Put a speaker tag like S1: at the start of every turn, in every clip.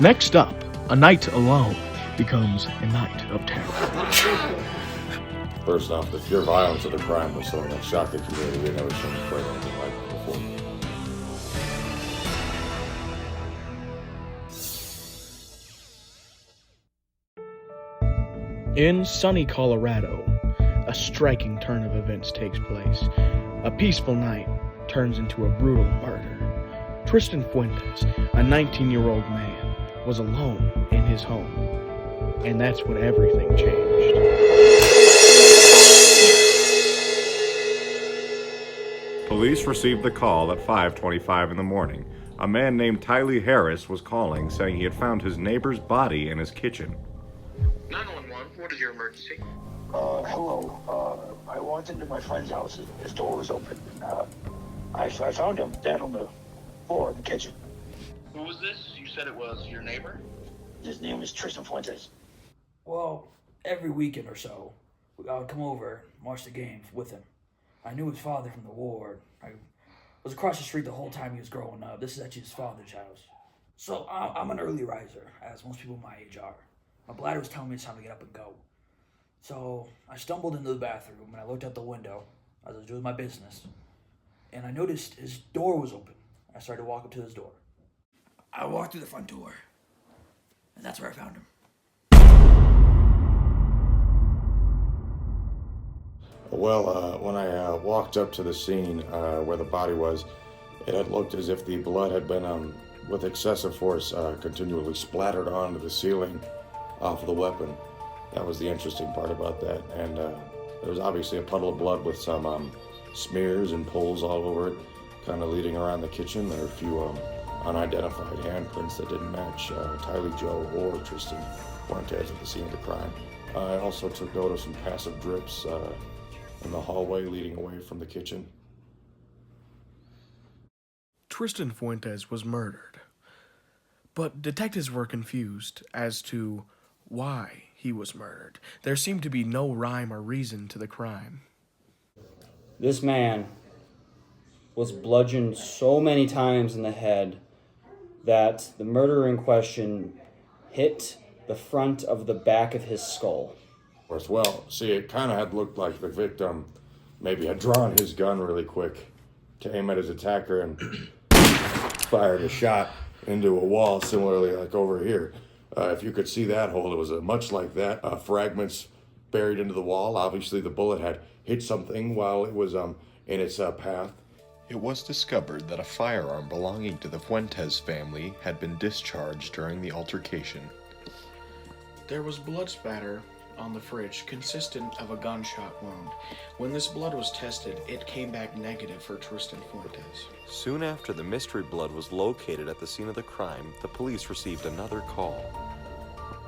S1: Next up, a night alone becomes a night of terror.
S2: First off, the pure violence of the crime was something that shocked the community. We had never seen quite anything like it before.
S1: In sunny Colorado, a striking turn of events takes place. A peaceful night turns into a brutal murder. Tristan Fuentes, a 19-year-old man, was alone in his home. And that's when everything changed.
S3: Police received the call at 5:25 in the morning. A man named Tylee Harris was calling, saying he had found his neighbor's body in his kitchen.
S4: 911, what is your emergency?
S5: Hello. I walked into my friend's house. His door was open. I found him dead on the floor in the kitchen.
S4: Who was this? You said it was your neighbor?
S5: His name is Tristan Fuentes.
S6: Well, every weekend or so, I would come over and watch the games with him. I knew his father from the ward. I was across the street the whole time he was growing up. This is actually his father's house. So I'm an early riser, as most people my age are. My bladder was telling me it's time to get up and go. So I stumbled into the bathroom and I looked out the window as I was doing my business. And I noticed his door was open. I started to walk up to his door. I walked through the front door. And that's where I found him.
S2: Well, when I walked up to the scene where the body was, it had looked as if the blood had been, with excessive force, continually splattered onto the ceiling off of the weapon. That was the interesting part about that. And there was obviously a puddle of blood with some smears and pulls all over it, kind of leading around the kitchen. There were a few unidentified handprints that didn't match Tylee Joe or Tristan Fuentes at the scene of the crime. I also took note of some passive drips in the hallway leading away from the kitchen.
S1: Tristan Fuentes was murdered, but detectives were confused as to why he was murdered. There seemed to be no rhyme or reason to the crime.
S7: This man was bludgeoned so many times in the head that the murderer in question hit the front of the back of his skull.
S2: Well, see, it kind of had looked like the victim maybe had drawn his gun really quick to aim at his attacker and fired a shot into a wall, similarly like over here. If you could see that hole, it was much like that. Fragments buried into the wall. Obviously, the bullet had hit something while it was in its path.
S8: It was discovered that a firearm belonging to the Fuentes family had been discharged during the altercation.
S1: There was blood spatter on the fridge consistent of a gunshot wound. When this blood was tested, it came back negative for Tristan Fuentes.
S9: Soon after the mystery blood was located at the scene of the crime, the police received another call.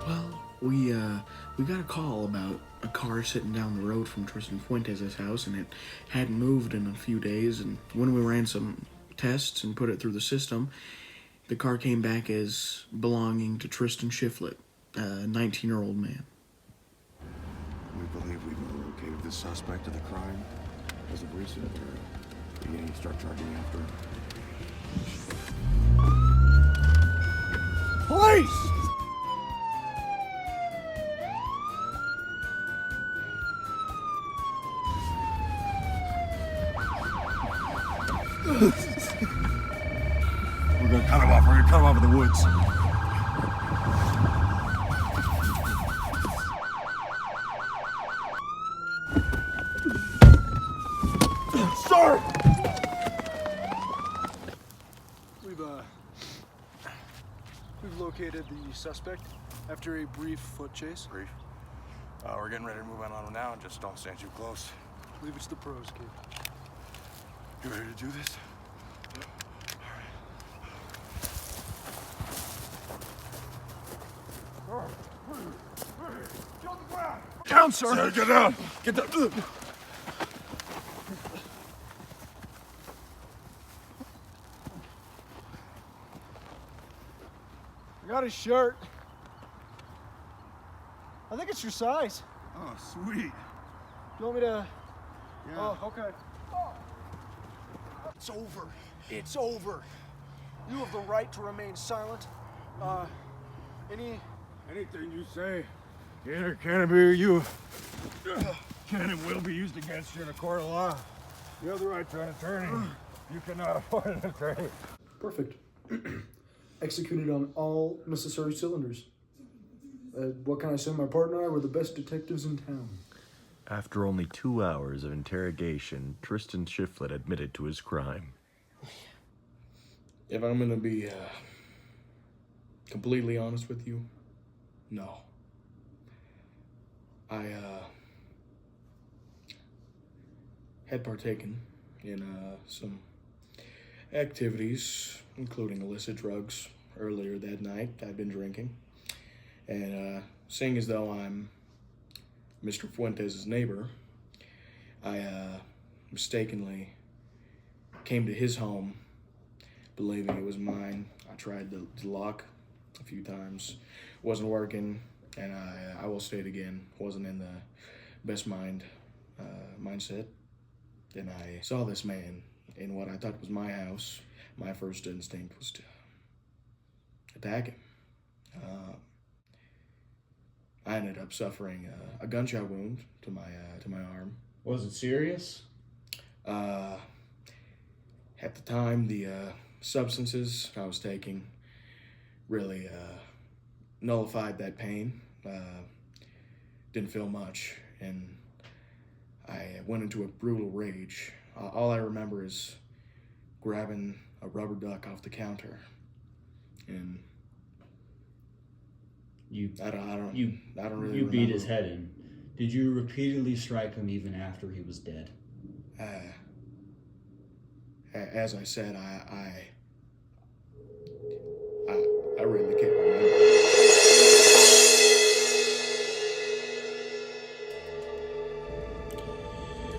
S1: Well, we got a call about a car sitting down the road from Tristan Fuentes' house, and it hadn't moved in a few days, and when we ran some tests and put it through the system, the car came back as belonging to Tristan Shiflett, a 19-year-old man.
S10: We believe we've located the suspect of the crime. As of recent, we're beginning to start charging after him.
S11: Police!
S10: We're gonna cut him off. We're gonna cut him off in the woods.
S11: Sir! We've located the suspect after a brief foot chase.
S10: Brief. We're getting ready to move on him now. Just don't stand too close.
S11: Leave it to the pros, kid.
S10: You ready to do this?
S11: Down, sir!
S10: Sir, get down! Get down!
S11: I got his shirt. I think it's your size.
S10: Oh, sweet.
S11: You want me to...
S10: Yeah.
S11: Oh, okay.
S10: It's over.
S11: It's over. You have the right to remain silent.
S10: Anything you say, either can it be or you can and will be used against you in a court of law. You have the right to an attorney. You cannot afford an attorney.
S11: Perfect. Executed on all necessary cylinders. What can I say? My partner and I were the best detectives in town.
S3: After only 2 hours of interrogation, Tristan Shiflett admitted to his crime.
S1: If I'm gonna be completely honest with you, no. I had partaken in some activities, including illicit drugs, earlier that night. I'd been drinking, and seeing as though I'm Mr. Fuentes' neighbor, I mistakenly came to his home, believing it was mine. I tried the lock a few times, wasn't working, and I will say it again, wasn't in the best mindset. And I saw this man in what I thought was my house. My first instinct was to attack him. I ended up suffering a gunshot wound to my arm.
S7: Was it serious?
S1: At the time, the substances I was taking really nullified that pain. Didn't feel much, and I went into a brutal rage. All I remember is grabbing a rubber duck off the counter, and I don't really
S7: You beat
S1: remember.
S7: his head in. Did you repeatedly strike him even after he was dead?
S1: As I said, I really can't remember.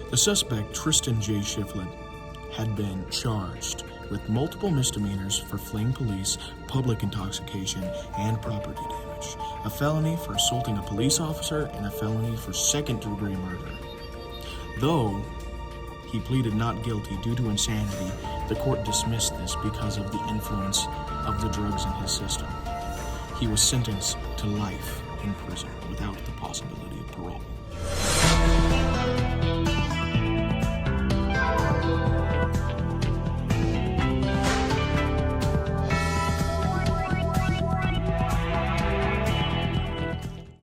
S1: The suspect, Tristan J. Shiflett, had been charged with multiple misdemeanors for fleeing police, public intoxication, and property damage, a felony for assaulting a police officer, and a felony for second-degree murder. Though he pleaded not guilty due to insanity, the court dismissed this because of the influence of the drugs in his system. He was sentenced to life in prison without the possibility of parole.